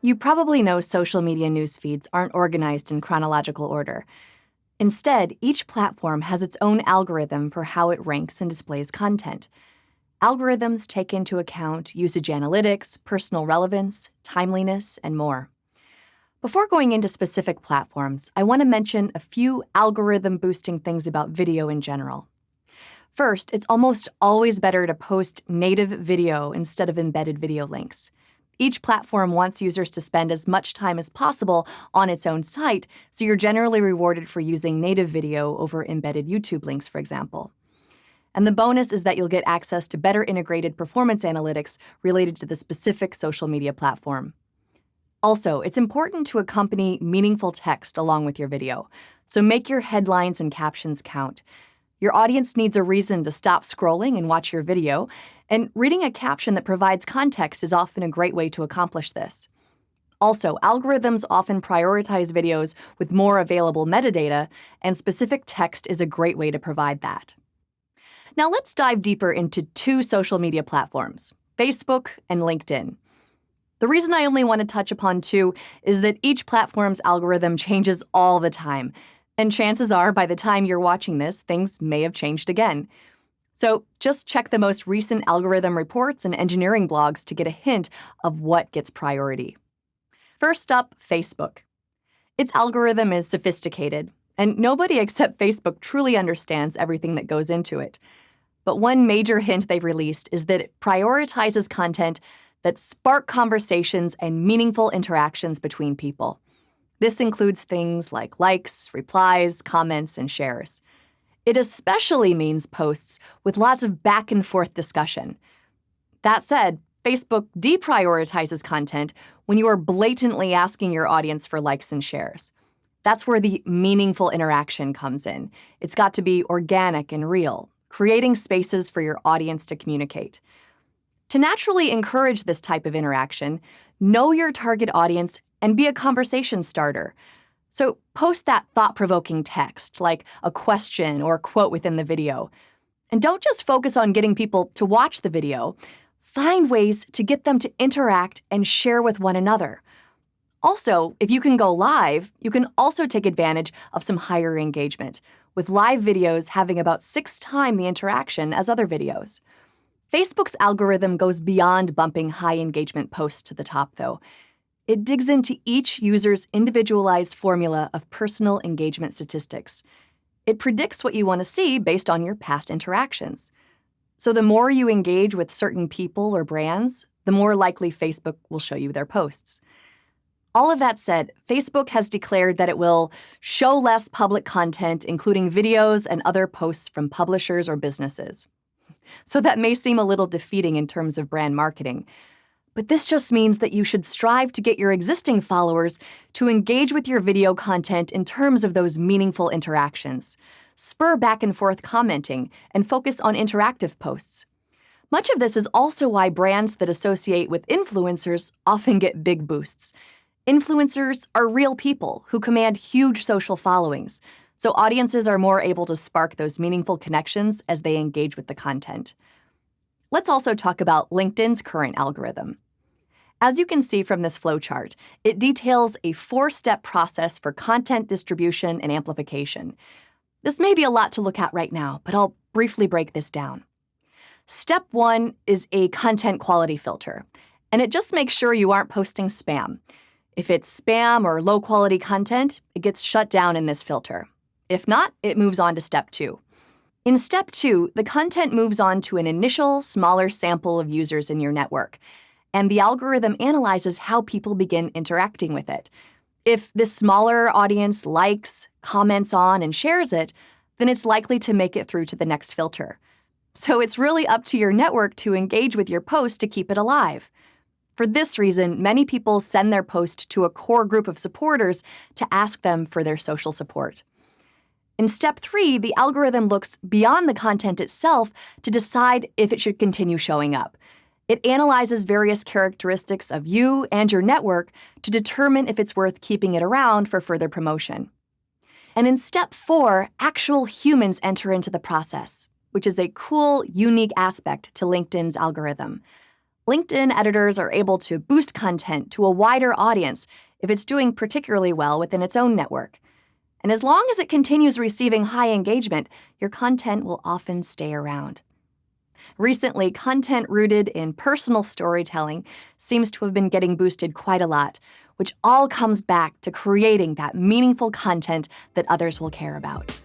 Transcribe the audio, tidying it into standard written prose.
You probably know social media news feeds aren't organized in chronological order. Instead, each platform has its own algorithm for how it ranks and displays content. Algorithms take into account usage analytics, personal relevance, timeliness, and more. Before going into specific platforms, I want to mention a few algorithm-boosting things about video in general. First, it's almost always better to post native video instead of embedded video links. Each platform wants users to spend as much time as possible on its own site, so you're generally rewarded for using native video over embedded YouTube links, for example. And the bonus is that you'll get access to better integrated performance analytics related to the specific social media platform. Also, it's important to accompany meaningful text along with your video, so make your headlines and captions count. Your audience needs a reason to stop scrolling and watch your video, and reading a caption that provides context is often a great way to accomplish this. Also, algorithms often prioritize videos with more available metadata, and specific text is a great way to provide that. Now let's dive deeper into two social media platforms, Facebook and LinkedIn. The reason I only want to touch upon two is that each platform's algorithm changes all the time, and chances are by the time you're watching this, things may have changed again. So just check the most recent algorithm reports and engineering blogs to get a hint of what gets priority. First up, Facebook. Its algorithm is sophisticated, and nobody except Facebook truly understands everything that goes into it. But one major hint they've released is that it prioritizes content that spark conversations and meaningful interactions between people. This includes things like likes, replies, comments, and shares. It especially means posts with lots of back and forth discussion. That said, Facebook deprioritizes content when you are blatantly asking your audience for likes and shares. That's where the meaningful interaction comes in. It's got to be organic and real, creating spaces for your audience to communicate. To naturally encourage this type of interaction, know your target audience and be a conversation starter. So post that thought-provoking text, like a question or quote within the video. And don't just focus on getting people to watch the video. Find ways to get them to interact and share with one another. Also, if you can go live, you can also take advantage of some higher engagement, with live videos having about 6 times the interaction as other videos. Facebook's algorithm goes beyond bumping high engagement posts to the top, though. It digs into each user's individualized formula of personal engagement statistics. It predicts what you want to see based on your past interactions. So the more you engage with certain people or brands, the more likely Facebook will show you their posts. All of that said, Facebook has declared that it will show less public content, including videos and other posts from publishers or businesses. So that may seem a little defeating in terms of brand marketing. But this just means that you should strive to get your existing followers to engage with your video content in terms of those meaningful interactions. Spur back and forth commenting and focus on interactive posts. Much of this is also why brands that associate with influencers often get big boosts. Influencers are real people who command huge social followings, so audiences are more able to spark those meaningful connections as they engage with the content. Let's also talk about LinkedIn's current algorithm. As you can see from this flowchart, it details a 4-step process for content distribution and amplification. This may be a lot to look at right now, but I'll briefly break this down. Step 1 is a content quality filter, and it just makes sure you aren't posting spam. If it's spam or low-quality content, it gets shut down in this filter. If not, it moves on to Step 2. In Step 2, the content moves on to an initial, smaller sample of users in your network, and the algorithm analyzes how people begin interacting with it. If this smaller audience likes, comments on, and shares it, then it's likely to make it through to the next filter. So it's really up to your network to engage with your post to keep it alive. For this reason, many people send their post to a core group of supporters to ask them for their social support. In Step 3, the algorithm looks beyond the content itself to decide if it should continue showing up. It analyzes various characteristics of you and your network to determine if it's worth keeping it around for further promotion. And in Step 4, actual humans enter into the process, which is a cool, unique aspect to LinkedIn's algorithm. LinkedIn editors are able to boost content to a wider audience if it's doing particularly well within its own network. And as long as it continues receiving high engagement, your content will often stay around. Recently, content rooted in personal storytelling seems to have been getting boosted quite a lot, which all comes back to creating that meaningful content that others will care about.